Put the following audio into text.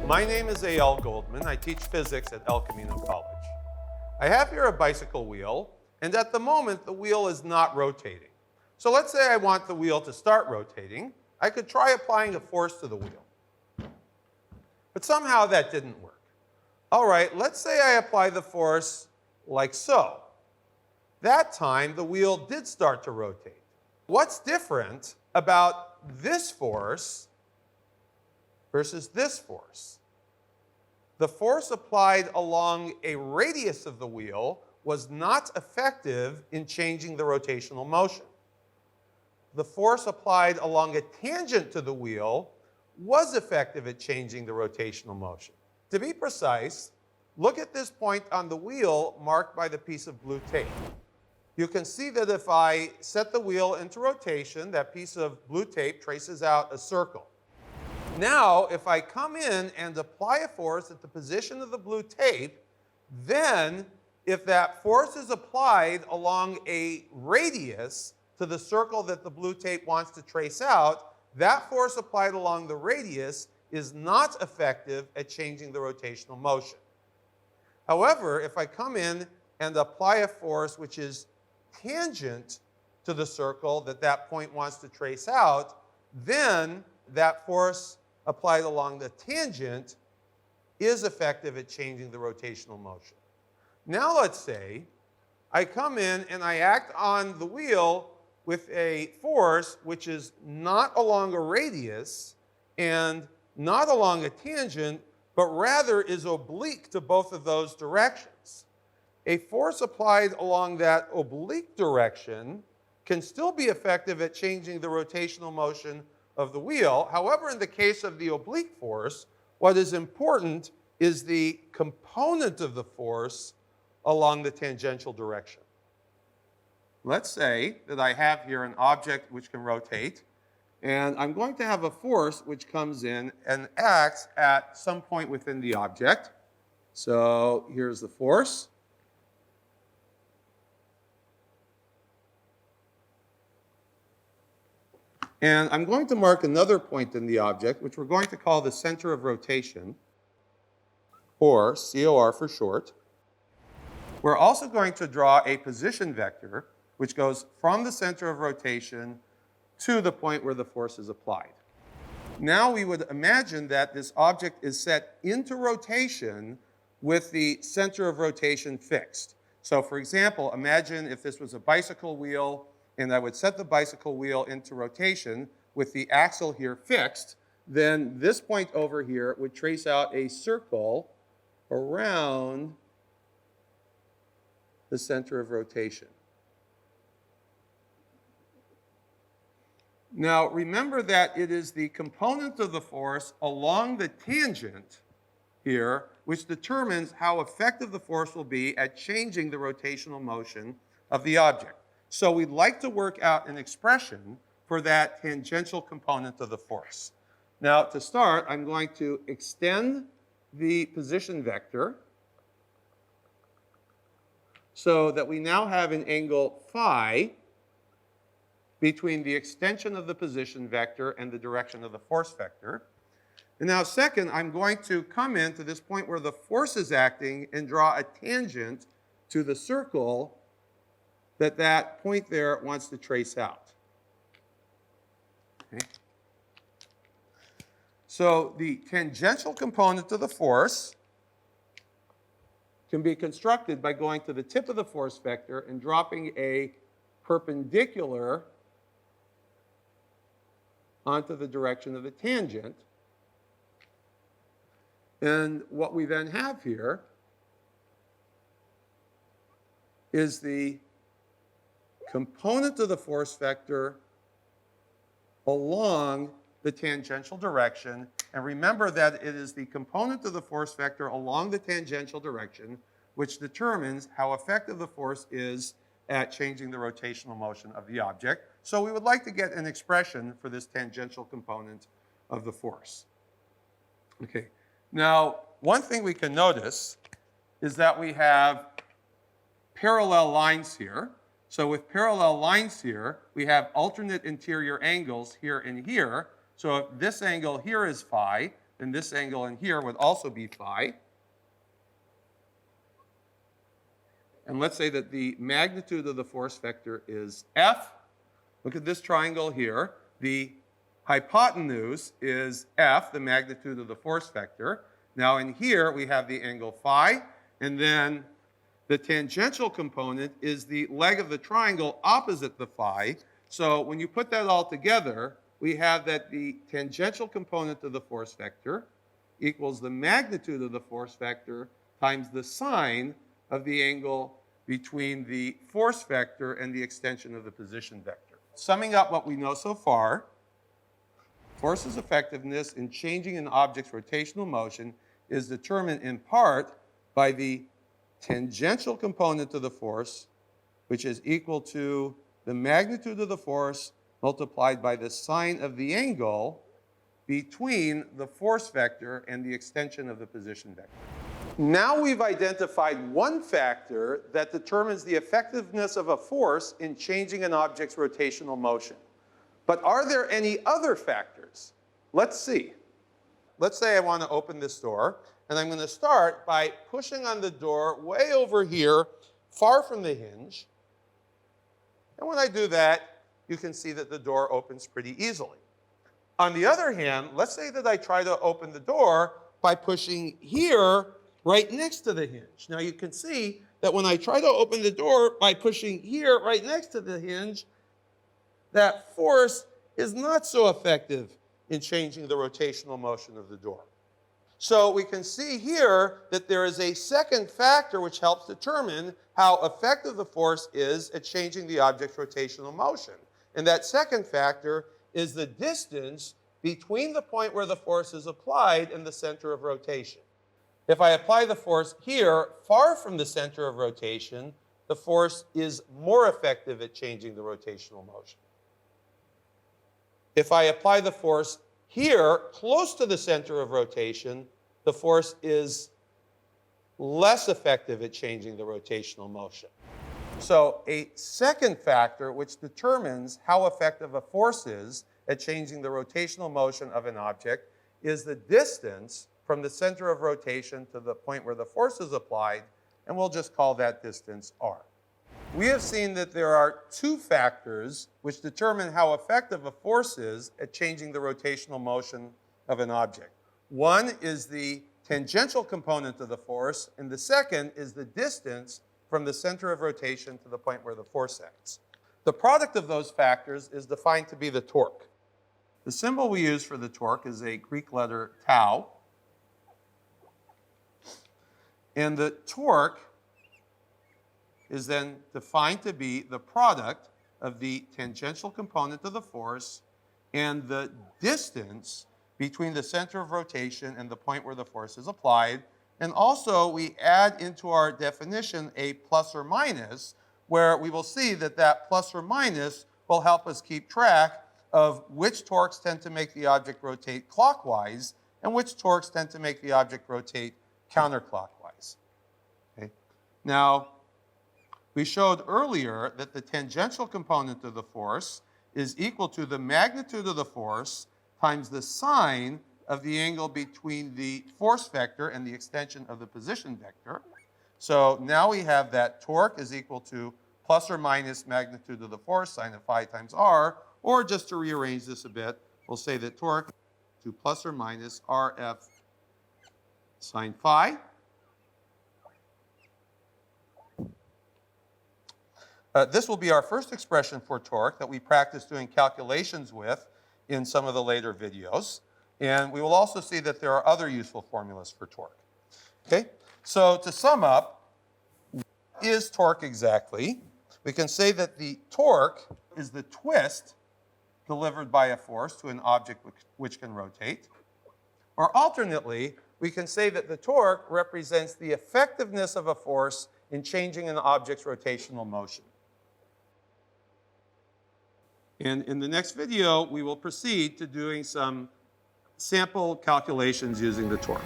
My name is A.L. Goldman. I teach physics at El Camino College. I have here a bicycle wheel, and at the moment, the wheel is not rotating. So let's say I want the wheel to start rotating. I could try applying a force to the wheel. But somehow that didn't work. All right, let's say I apply the force like so. That time, the wheel did start to rotate. What's different about this force versus this force? The force applied along a radius of the wheel was not effective in changing the rotational motion. The force applied along a tangent to the wheel was effective at changing the rotational motion. To be precise, look at this point on the wheel marked by the piece of blue tape. You can see that if I set the wheel into rotation, that piece of blue tape traces out a circle. Now, if I come in and apply a force at the position of the blue tape, then if that force is applied along a radius to the circle that the blue tape wants to trace out, that force applied along the radius is not effective at changing the rotational motion. However, if I come in and apply a force which is tangent to the circle that that point wants to trace out, then that force applied along the tangent is effective at changing the rotational motion. Now let's say I come in and I act on the wheel with a force which is not along a radius and not along a tangent, but rather is oblique to both of those directions. A force applied along that oblique direction can still be effective at changing the rotational motion of the wheel. However, in the case of the oblique force, what is important is the component of the force along the tangential direction. Let's say that I have here an object which can rotate, and I'm going to have a force which comes in and acts at some point within the object. So here's the force. And I'm going to mark another point in the object, which we're going to call the center of rotation, or COR for short. We're also going to draw a position vector, which goes from the center of rotation to the point where the force is applied. Now we would imagine that this object is set into rotation with the center of rotation fixed. So for example, imagine if this was a bicycle wheel, and I would set the bicycle wheel into rotation with the axle here fixed, then this point over here would trace out a circle around the center of rotation. Now, remember that it is the component of the force along the tangent here which determines how effective the force will be at changing the rotational motion of the object. So we'd like to work out an expression for that tangential component of the force. Now, to start, I'm going to extend the position vector so that we now have an angle phi between the extension of the position vector and the direction of the force vector. And now second, I'm going to come in to this point where the force is acting and draw a tangent to the circle that that point there wants to trace out. Okay. So the tangential component of the force can be constructed by going to the tip of the force vector and dropping a perpendicular onto the direction of the tangent. And what we then have here is the component of the force vector along the tangential direction. And remember that it is the component of the force vector along the tangential direction which determines how effective the force is at changing the rotational motion of the object. So we would like to get an expression for this tangential component of the force. Okay. Now, one thing we can notice is that we have parallel lines here. So with parallel lines here, we have alternate interior angles here and here. So if this angle here is phi, and this angle in here would also be phi. And let's say that the magnitude of the force vector is F. Look at this triangle here. The hypotenuse is F, the magnitude of the force vector. Now in here we have the angle phi, and then the tangential component is the leg of the triangle opposite the phi. So when you put that all together, we have that the tangential component of the force vector equals the magnitude of the force vector times the sine of the angle between the force vector and the extension of the position vector. Summing up what we know so far, force's effectiveness in changing an object's rotational motion is determined in part by the tangential component of the force, which is equal to the magnitude of the force multiplied by the sine of the angle between the force vector and the extension of the position vector. Now we've identified one factor that determines the effectiveness of a force in changing an object's rotational motion. But are there any other factors? Let's see. Let's say I want to open this door, and I'm going to start by pushing on the door way over here, far from the hinge. And when I do that, you can see that the door opens pretty easily. On the other hand, let's say that I try to open the door by pushing here, right next to the hinge. Now you can see that when I try to open the door by pushing here, right next to the hinge, that force is not so effective in changing the rotational motion of the door. So we can see here that there is a second factor which helps determine how effective the force is at changing the object's rotational motion. And that second factor is the distance between the point where the force is applied and the center of rotation. If I apply the force here, far from the center of rotation, the force is more effective at changing the rotational motion. If I apply the force here, close to the center of rotation, the force is less effective at changing the rotational motion. So a second factor which determines how effective a force is at changing the rotational motion of an object is the distance from the center of rotation to the point where the force is applied, and we'll just call that distance r. We have seen that there are two factors which determine how effective a force is at changing the rotational motion of an object. One is the tangential component of the force, and the second is the distance from the center of rotation to the point where the force acts. The product of those factors is defined to be the torque. The symbol we use for the torque is a Greek letter tau. And the torque is then defined to be the product of the tangential component of the force and the distance between the center of rotation and the point where the force is applied. And also, we add into our definition a plus or minus, where we will see that that plus or minus will help us keep track of which torques tend to make the object rotate clockwise and which torques tend to make the object rotate counterclockwise. Okay? Now, we showed earlier that the tangential component of the force is equal to the magnitude of the force times the sine of the angle between the force vector and the extension of the position vector. So now we have that torque is equal to plus or minus magnitude of the force, sine of phi times r, or just to rearrange this a bit, we'll say that torque to plus or minus rf sine phi. This will be our first expression for torque that we practice doing calculations with in some of the later videos. And we will also see that there are other useful formulas for torque. Okay? So to sum up, what is torque exactly? We can say that the torque is the twist delivered by a force to an object which can rotate. Or alternately, we can say that the torque represents the effectiveness of a force in changing an object's rotational motion. And in the next video, we will proceed to doing some sample calculations using the torque.